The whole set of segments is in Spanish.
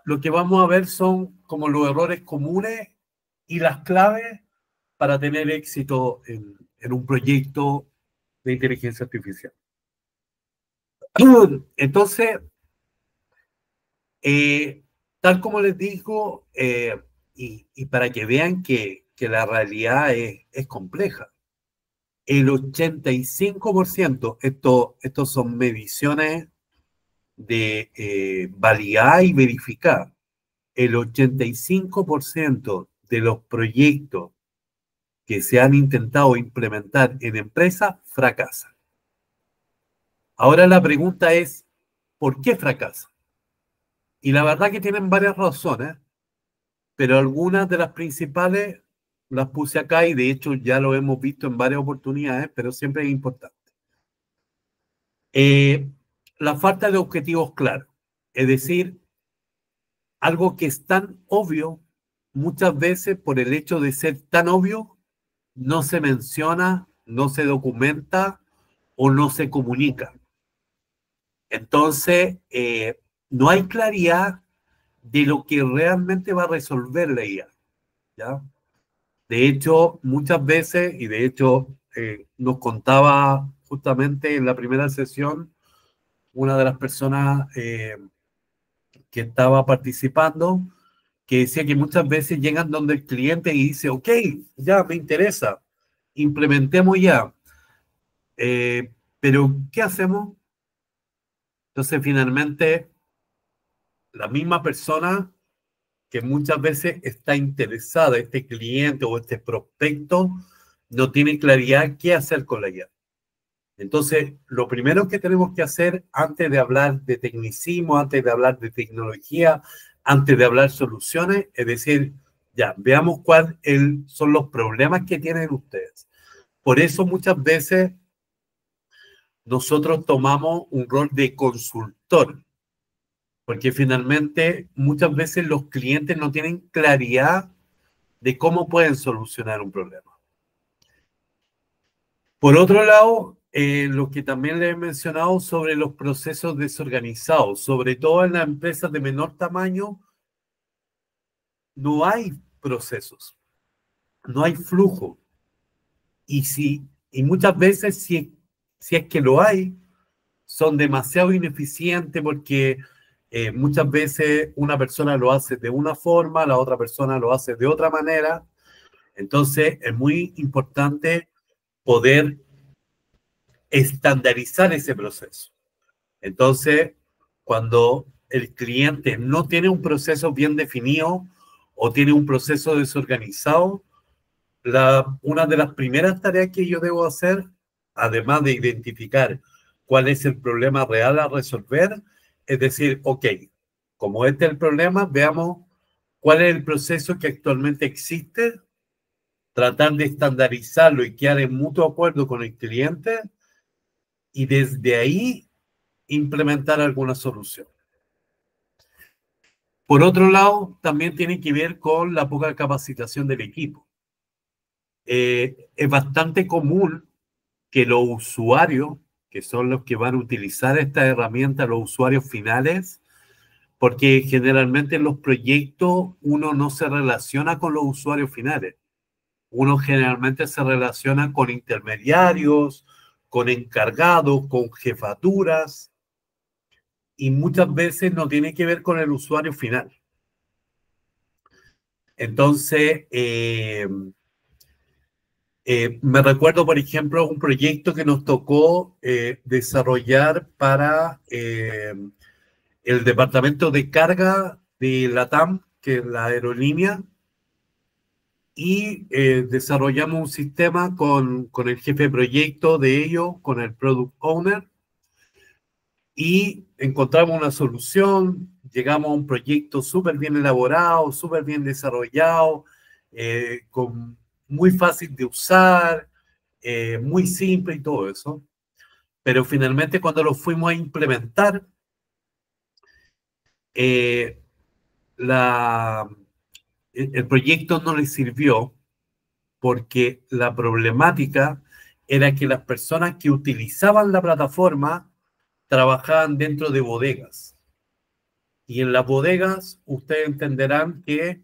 lo que vamos a ver son como los errores comunes y las claves para tener éxito en un proyecto de inteligencia artificial. Entonces, tal como les digo, y para que vean que la realidad es compleja, el 85%, estos son mediciones de validar y verificar, el 85% de los proyectos que se han intentado implementar en empresas fracasan. Ahora la pregunta es, ¿por qué fracasan? Y la verdad que tienen varias razones, pero algunas de las principales las puse acá y de hecho ya lo hemos visto en varias oportunidades, pero siempre es importante. La falta de objetivos claros, es decir, algo que es tan obvio, muchas veces por el hecho de ser tan obvio, no se menciona, no se documenta o no se comunica. Entonces, no hay claridad de lo que realmente va a resolver la IA, ¿ya? De hecho, muchas veces, y de hecho nos contaba justamente en la primera sesión una de las personas que estaba participando, que decía que muchas veces llegan donde el cliente y dice, ok, ya me interesa, implementemos ya, pero ¿qué hacemos? Entonces, finalmente, la misma persona que muchas veces está interesada, este cliente o este prospecto, no tiene claridad qué hacer con la IA. Entonces, lo primero que tenemos que hacer antes de hablar de tecnicismo, antes de hablar de tecnología, antes de hablar soluciones, es decir, ya, veamos cuáles son los problemas que tienen ustedes. Por eso muchas veces nosotros tomamos un rol de consultor, porque finalmente muchas veces los clientes no tienen claridad de cómo pueden solucionar un problema. Por otro lado, lo que también les he mencionado sobre los procesos desorganizados, sobre todo en las empresas de menor tamaño, no hay procesos, no hay flujo. Y muchas veces, si es que lo hay, son demasiado ineficientes porque muchas veces una persona lo hace de una forma, la otra persona lo hace de otra manera. Entonces, es muy importante poder estandarizar ese proceso. Entonces, cuando el cliente no tiene un proceso bien definido o tiene un proceso desorganizado, una de las primeras tareas que yo debo hacer, además de identificar cuál es el problema real a resolver, es decir, ok, como este es el problema, veamos cuál es el proceso que actualmente existe, tratar de estandarizarlo y quedar en mutuo acuerdo con el cliente y desde ahí implementar alguna solución. Por otro lado, también tiene que ver con la poca capacitación del equipo. Es bastante común que los usuarios, que son los que van a utilizar esta herramienta, los usuarios finales, porque generalmente en los proyectos uno no se relaciona con los usuarios finales. Uno generalmente se relaciona con intermediarios, con encargados, con jefaturas, y muchas veces no tiene que ver con el usuario final. Entonces, me recuerdo, por ejemplo, un proyecto que nos tocó desarrollar para el departamento de carga de LATAM, que es la aerolínea, y desarrollamos un sistema con el jefe de proyecto de ello, con el product owner, y encontramos una solución, llegamos a un proyecto súper bien elaborado, súper bien desarrollado, muy fácil de usar, muy simple y todo eso. Pero finalmente cuando lo fuimos a implementar, el proyecto no le sirvió porque la problemática era que las personas que utilizaban la plataforma trabajaban dentro de bodegas. Y en las bodegas ustedes entenderán que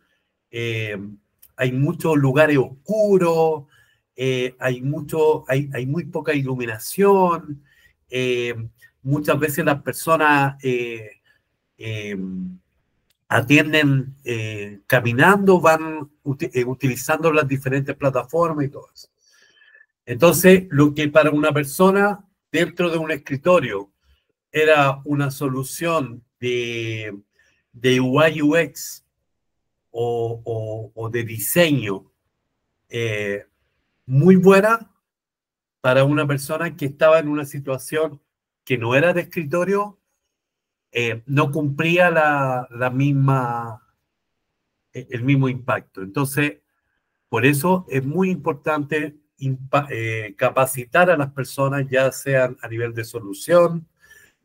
hay muchos lugares oscuros, hay muy poca iluminación, eh, muchas veces las personas eh, atienden caminando, van utilizando las diferentes plataformas y todo eso. Entonces, lo que para una persona dentro de un escritorio era una solución de UI UX o de diseño muy buena para una persona que estaba en una situación que no era de escritorio, no cumplía el mismo impacto. Entonces, por eso es muy importante capacitar a las personas, ya sean a nivel de solución,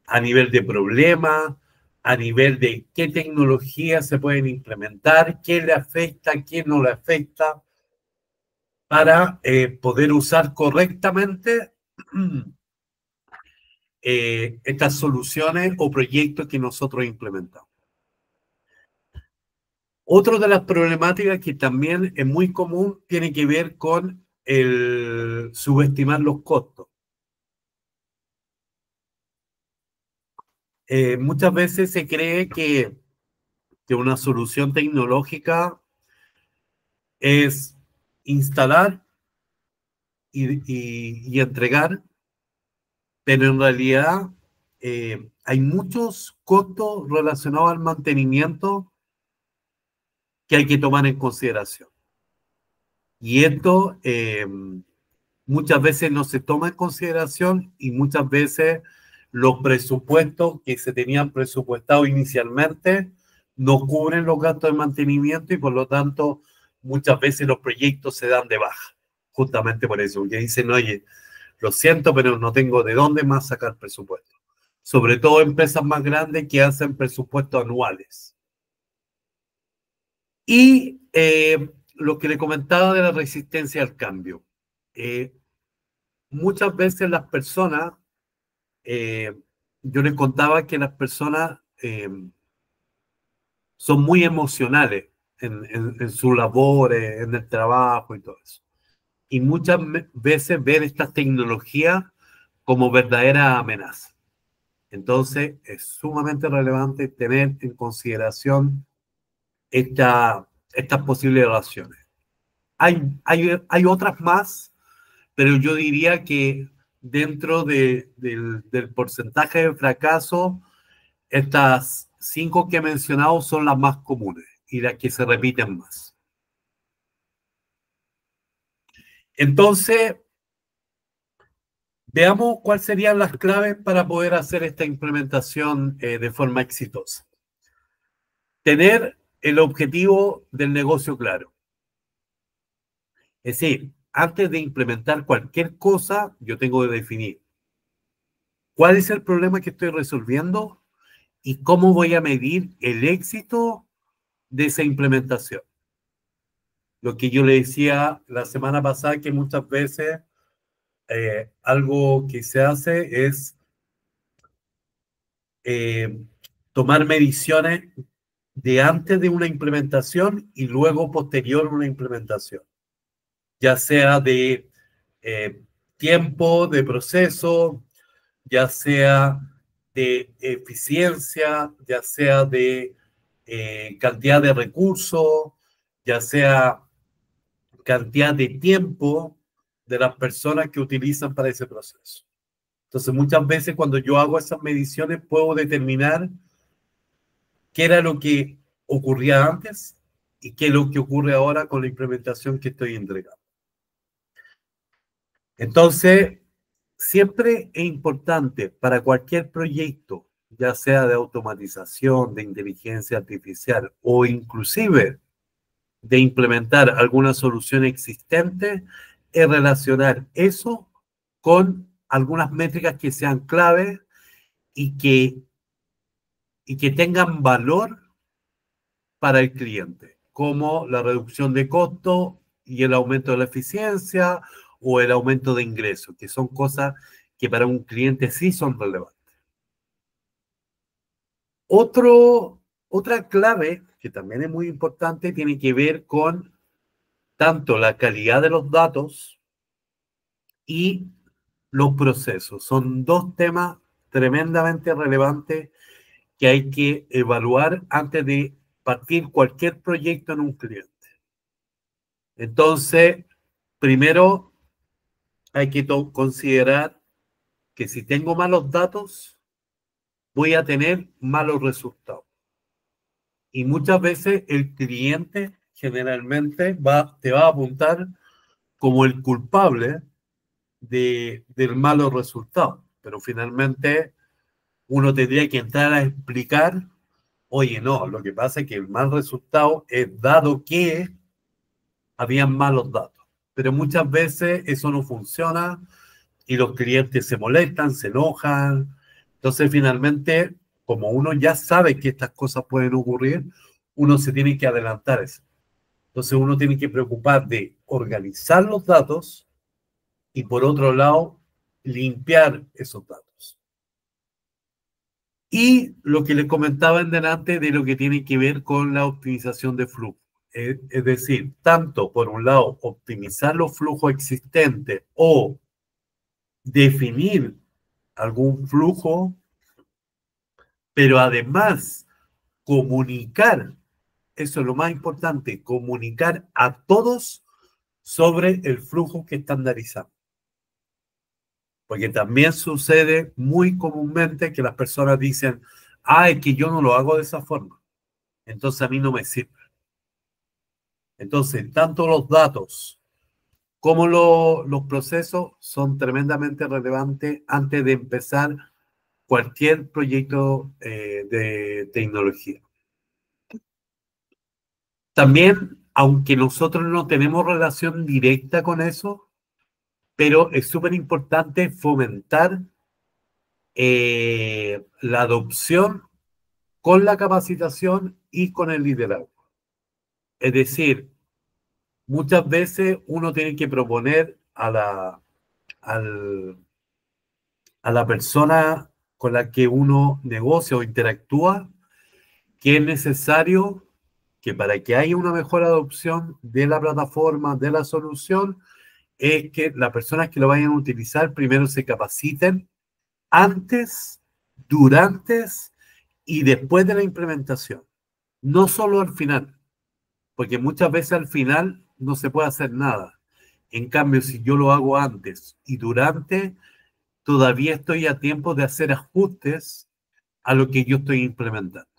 a nivel de problema, a nivel de qué tecnologías se pueden implementar, qué le afecta, qué no le afecta, para poder usar correctamente estas soluciones o proyectos que nosotros implementamos. Otra de las problemáticas que también es muy común tiene que ver con el subestimar los costos. Muchas veces se cree que una solución tecnológica es instalar y entregar, pero en realidad hay muchos costos relacionados al mantenimiento que hay que tomar en consideración. Y esto muchas veces no se toma en consideración y muchas veces los presupuestos que se tenían presupuestado inicialmente no cubren los gastos de mantenimiento y por lo tanto muchas veces los proyectos se dan de baja, justamente por eso, porque dicen, oye, lo siento, pero no tengo de dónde más sacar presupuesto. Sobre todo empresas más grandes que hacen presupuestos anuales. Y lo que le comentaba de la resistencia al cambio. Muchas veces las personas, yo les contaba que las personas son muy emocionales en su labor, en el trabajo y todo eso. Y muchas veces ven estas tecnologías como verdadera amenaza. Entonces, es sumamente relevante tener en consideración estas posibles relaciones. Hay otras más, pero yo diría que dentro del porcentaje de fracaso, estas 5 que he mencionado son las más comunes y las que se repiten más. Entonces, veamos cuáles serían las claves para poder hacer esta implementación de forma exitosa. Tener el objetivo del negocio claro. Es decir, antes de implementar cualquier cosa, yo tengo que definir cuál es el problema que estoy resolviendo y cómo voy a medir el éxito de esa implementación. Lo que yo le decía la semana pasada, que muchas veces algo que se hace es tomar mediciones de antes de una implementación y luego posterior a una implementación, ya sea de tiempo, de proceso, ya sea de eficiencia, ya sea de cantidad de recursos, ya sea cantidad de tiempo de las personas que utilizan para ese proceso. Entonces, muchas veces cuando yo hago esas mediciones puedo determinar qué era lo que ocurría antes y qué es lo que ocurre ahora con la implementación que estoy entregando. Entonces, siempre es importante para cualquier proyecto, ya sea de automatización, de inteligencia artificial o inclusive de implementar alguna solución existente, es relacionar eso con algunas métricas que sean clave y que tengan valor para el cliente, como la reducción de costo y el aumento de la eficiencia o el aumento de ingresos, que son cosas que para un cliente sí son relevantes. Otra clave, que también es muy importante, tiene que ver con tanto la calidad de los datos y los procesos. Son dos temas tremendamente relevantes que hay que evaluar antes de partir cualquier proyecto en un cliente. Entonces, primero hay que considerar que si tengo malos datos, voy a tener malos resultados. Y muchas veces el cliente generalmente te va a apuntar como el culpable del malo resultado. Pero finalmente uno tendría que entrar a explicar, oye, no, lo que pasa es que el mal resultado es dado que habían malos datos. Pero muchas veces eso no funciona y los clientes se molestan, se enojan. Entonces, finalmente, como uno ya sabe que estas cosas pueden ocurrir, uno se tiene que adelantar eso. Entonces, uno tiene que preocupar de organizar los datos y, por otro lado, limpiar esos datos. Y lo que les comentaba en delante de lo que tiene que ver con la optimización de flujo. Es decir, tanto por un lado optimizar los flujos existentes o definir algún flujo, pero además comunicar, eso es lo más importante, comunicar a todos sobre el flujo que estandarizamos. Porque también sucede muy comúnmente que las personas dicen, ah, es que yo no lo hago de esa forma, entonces a mí no me sirve. Entonces, tanto los datos como los procesos son tremendamente relevantes antes de empezar cualquier proyecto de tecnología. También, aunque nosotros no tenemos relación directa con eso, pero es súper importante fomentar la adopción con la capacitación y con el liderazgo. Es decir, muchas veces uno tiene que proponer a la persona con la que uno negocia o interactúa que es necesario que para que haya una mejor adopción de la plataforma, de la solución, es que las personas que lo vayan a utilizar primero se capaciten antes, durante y después de la implementación. No solo al final, porque muchas veces al final no se puede hacer nada. En cambio, si yo lo hago antes y durante, todavía estoy a tiempo de hacer ajustes a lo que yo estoy implementando.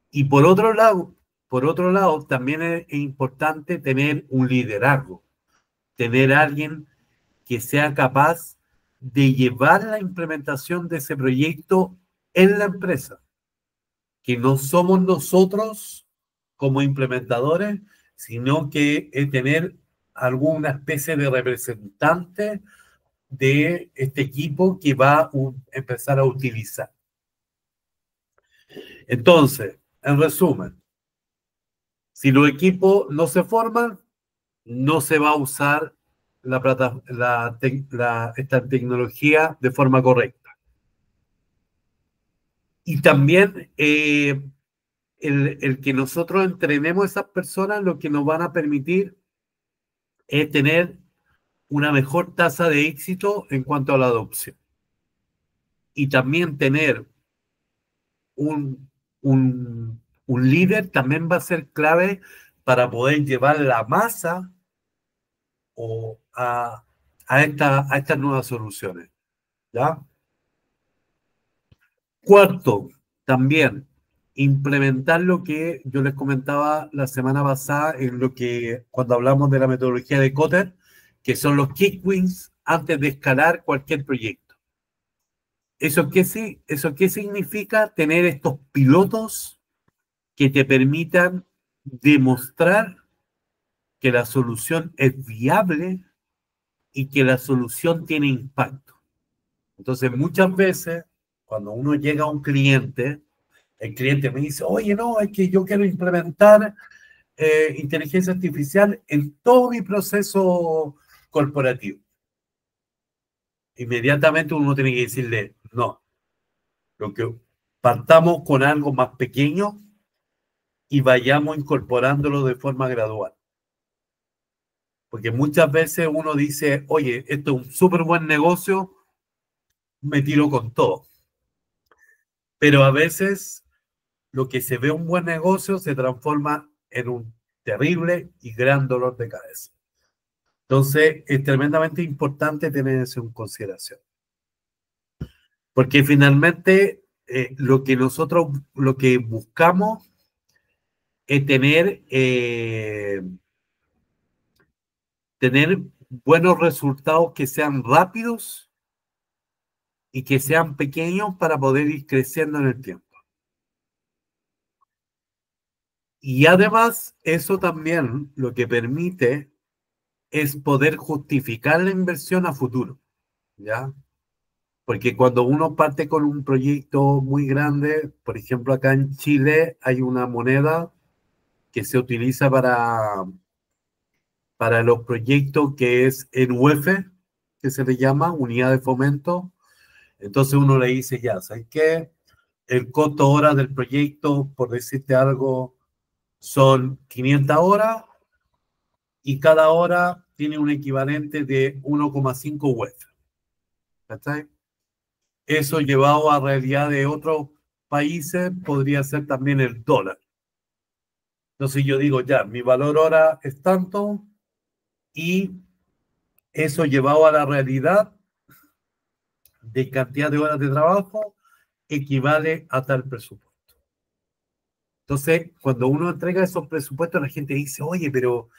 Y por otro lado, también es importante tener un liderazgo, tener alguien que sea capaz de llevar la implementación de ese proyecto en la empresa, que no somos nosotros como implementadores, sino que es tener alguna especie de representante de este equipo que va a empezar a utilizar. Entonces, en resumen, si los equipos no se forman, no se va a usar esta tecnología de forma correcta. Y también el que nosotros entrenemos a esas personas lo que nos van a permitir es tener una mejor tasa de éxito en cuanto a la adopción. Y también tener un líder también va a ser clave para poder llevar la masa o a estas nuevas soluciones. ¿Ya? Cuarto, también implementar lo que yo les comentaba la semana pasada en lo que cuando hablamos de la metodología de Kotter, que son los quick wins antes de escalar cualquier proyecto. ¿Eso qué significa? Tener estos pilotos que te permitan demostrar que la solución es viable y que la solución tiene impacto. Entonces, muchas veces, cuando uno llega a un cliente, el cliente me dice, oye, no, es que yo quiero implementar inteligencia artificial en todo mi proceso corporativo. Inmediatamente uno tiene que decirle, no, lo que partamos con algo más pequeño y vayamos incorporándolo de forma gradual. Porque muchas veces uno dice, oye, esto es un súper buen negocio, me tiro con todo. Pero a veces lo que se ve un buen negocio se transforma en un terrible y gran dolor de cabeza. Entonces, es tremendamente importante tener eso en consideración. Porque finalmente lo que buscamos es tener buenos resultados que sean rápidos y que sean pequeños para poder ir creciendo en el tiempo. Y además, eso también lo que permite es poder justificar la inversión a futuro, ¿ya? Porque cuando uno parte con un proyecto muy grande, por ejemplo, acá en Chile hay una moneda que se utiliza para los proyectos que es el UF, que se le llama Unidad de Fomento. Entonces uno le dice, ya, ¿sabes qué? El costo hora del proyecto, por decirte algo, son 500 horas y cada hora tiene un equivalente de 1,5 UF. ¿Cachai? Eso llevado a realidad de otros países podría ser también el dólar. Entonces yo digo, ya, mi valor hora es tanto y eso llevado a la realidad de cantidad de horas de trabajo equivale a tal presupuesto. Entonces, cuando uno entrega esos presupuestos, la gente dice, oye, pero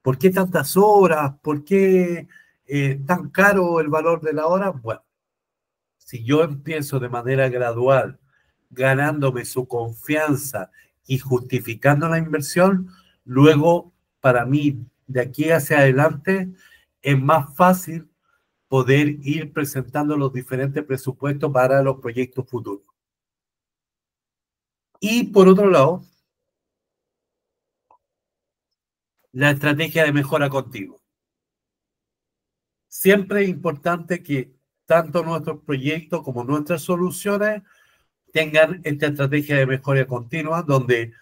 ¿por qué tantas horas? ¿Por qué tan caro el valor de la hora? Bueno, si yo empiezo de manera gradual, ganándome su confianza y justificando la inversión, luego, para mí, de aquí hacia adelante, es más fácil poder ir presentando los diferentes presupuestos para los proyectos futuros. Y por otro lado, la estrategia de mejora continua. Siempre es importante que tanto nuestros proyectos como nuestras soluciones tengan esta estrategia de mejora continua donde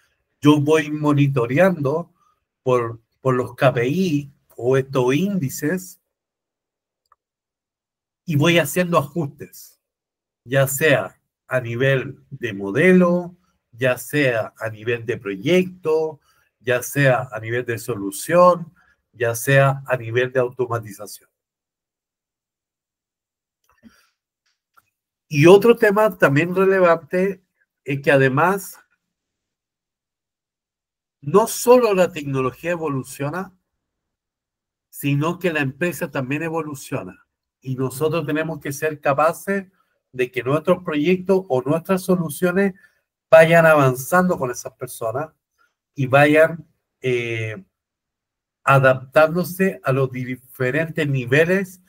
yo voy monitoreando por los KPI o estos índices y voy haciendo ajustes, ya sea a nivel de modelo, ya sea a nivel de proyecto, ya sea a nivel de solución, ya sea a nivel de automatización. Y otro tema también relevante es que además no solo la tecnología evoluciona, sino que la empresa también evoluciona. Y nosotros tenemos que ser capaces de que nuestros proyectos o nuestras soluciones vayan avanzando con esas personas y vayan adaptándose a los diferentes niveles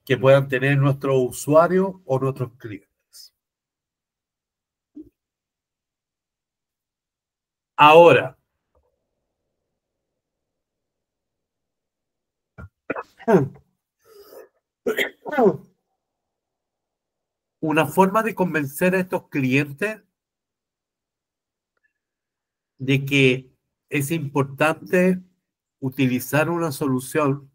que puedan tener nuestros usuarios o nuestros clientes. Ahora, una forma de convencer a estos clientes de que es importante utilizar una solución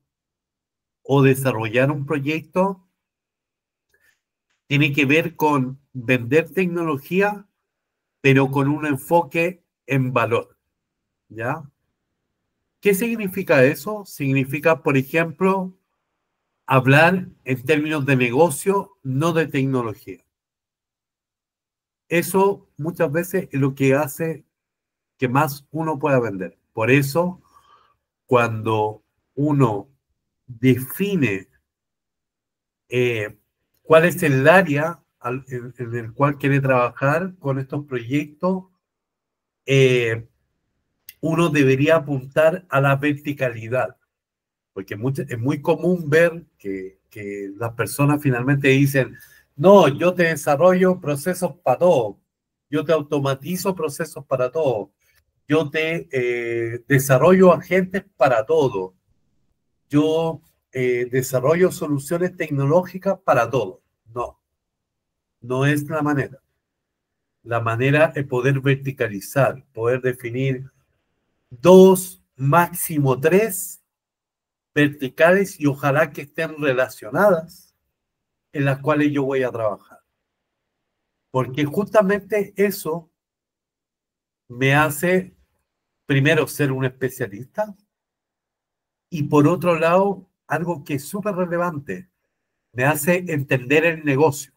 o desarrollar un proyecto tiene que ver con vender tecnología, pero con un enfoque en valor, ¿ya? ¿Qué significa eso? Significa, por ejemplo, hablar en términos de negocio, no de tecnología. Eso muchas veces es lo que hace que más uno pueda vender. Por eso, cuando uno define cuál es el área en el cual quiere trabajar con estos proyectos, eh, uno debería apuntar a la verticalidad, porque es muy común ver que las personas finalmente dicen, no, yo te desarrollo procesos para todo, yo te automatizo procesos para todo, yo te desarrollo agentes para todo, yo desarrollo soluciones tecnológicas para todo. No, no es la manera. la manera es poder verticalizar, poder definir 2, máximo 3 verticales y ojalá que estén relacionadas en las cuales yo voy a trabajar. Porque justamente eso me hace, primero, ser un especialista y por otro lado, algo que es súper relevante, me hace entender el negocio.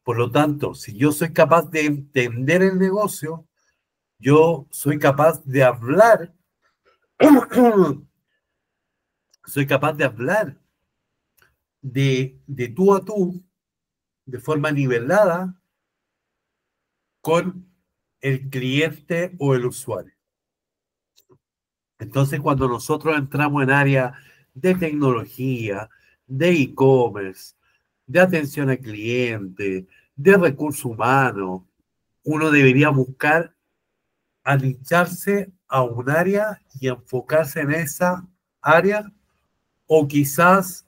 Por lo tanto, si yo soy capaz de entender el negocio, yo soy capaz de hablar, soy capaz de hablar de tú a tú, de forma nivelada, con el cliente o el usuario. Entonces, cuando nosotros entramos en áreas de tecnología, de e-commerce, de atención al cliente, de recursos humanos, uno debería buscar anicharse a un área y enfocarse en esa área o quizás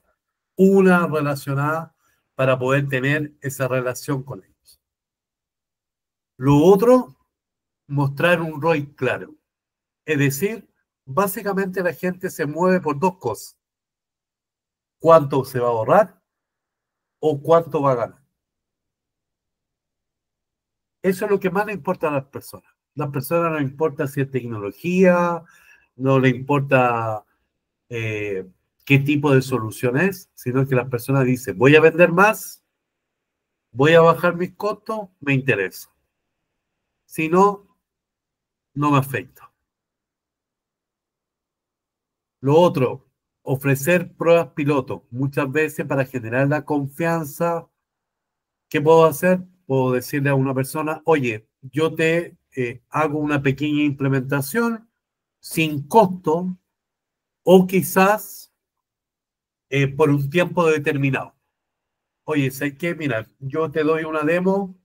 una relacionada para poder tener esa relación con ellos. Lo otro, mostrar un ROI claro. Es decir, básicamente la gente se mueve por dos cosas. ¿Cuánto se va a ahorrar o cuánto va a ganar? Eso es lo que más le importa a las personas. Las personas no les importa si es tecnología, no le importa qué tipo de solución es, sino que las personas dicen, voy a vender más, voy a bajar mis costos, me interesa. Si no, no me afecta. Lo otro, ofrecer pruebas piloto. Muchas veces para generar la confianza, ¿qué puedo hacer? Puedo decirle a una persona, oye, yo te hago una pequeña implementación sin costo o quizás por un tiempo determinado. Oye, ¿sabes qué? Mira, yo te doy una demo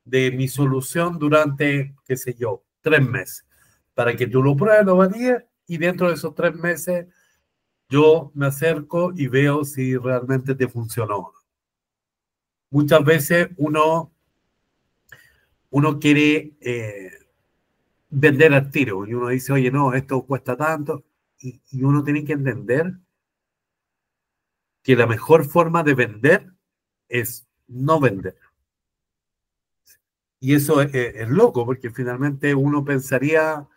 de mi solución durante, qué sé yo, 3 meses, para que tú lo pruebes, lo valides, y dentro de esos 3 meses yo me acerco y veo si realmente te funcionó. Muchas veces uno quiere vender al tiro y uno dice, oye, no, esto cuesta tanto, y uno tiene que entender que la mejor forma de vender es no vender. Y eso es loco, porque finalmente uno pensaría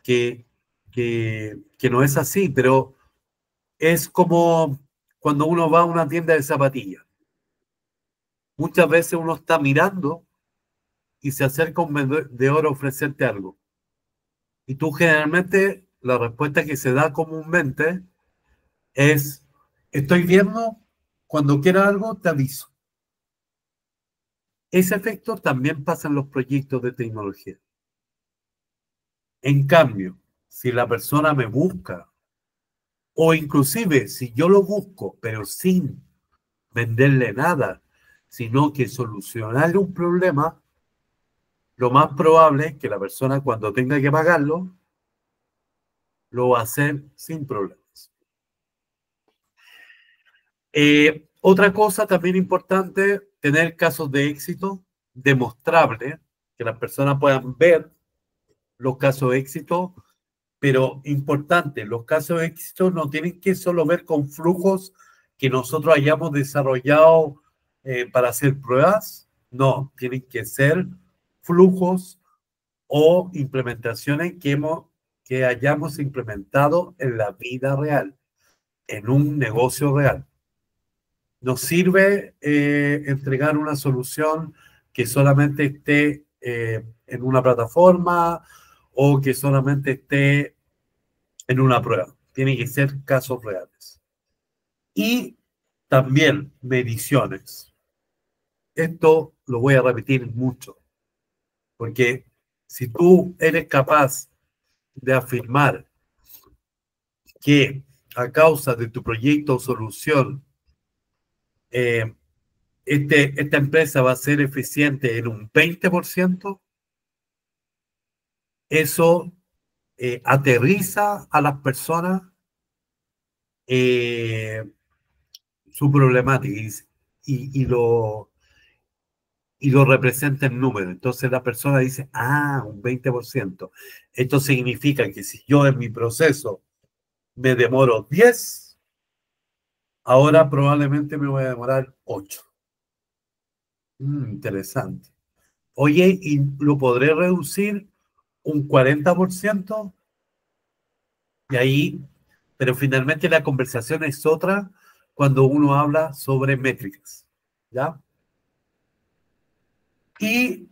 que, que no es así, pero es como cuando uno va a una tienda de zapatillas. Muchas veces uno está mirando y se acerca un vendedor a ofrecerte algo. Y tú generalmente, la respuesta que se da comúnmente es, estoy viendo, cuando quiera algo te aviso. Ese efecto también pasa en los proyectos de tecnología. En cambio, si la persona me busca, o inclusive si yo lo busco, pero sin venderle nada, sino que solucionarle un problema, lo más probable es que la persona cuando tenga que pagarlo, lo va a hacer sin problemas. Otra cosa también importante, tener casos de éxito demostrable, que las personas puedan ver los casos de éxito, pero importante, los casos de éxito no tienen que solo ver con flujos que nosotros hayamos desarrollado para hacer pruebas, no, tienen que ser flujos o implementaciones que hayamos implementado en la vida real, en un negocio real. Nos sirve entregar una solución que solamente esté en una plataforma o que solamente esté en una prueba. Tiene que ser casos reales. Y también mediciones. Esto lo voy a repetir mucho, porque si tú eres capaz de afirmar que a causa de tu proyecto o solución, eh, esta empresa va a ser eficiente en un 20%, eso aterriza a las personas eh, su problemática y, y lo, y lo representa en número. Entonces la persona dice, ah, un 20%. Esto significa que si yo en mi proceso me demoro 10, ahora probablemente me voy a demorar 8. Interesante. Oye, ¿y lo podré reducir un 40%? Y ahí, pero finalmente la conversación es otra cuando uno habla sobre métricas, ¿ya? Y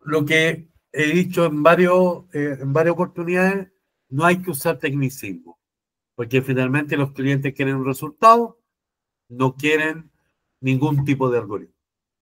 lo que he dicho en varias oportunidades, no hay que usar tecnicismo, porque finalmente los clientes quieren un resultado, no quieren ningún tipo de algoritmo.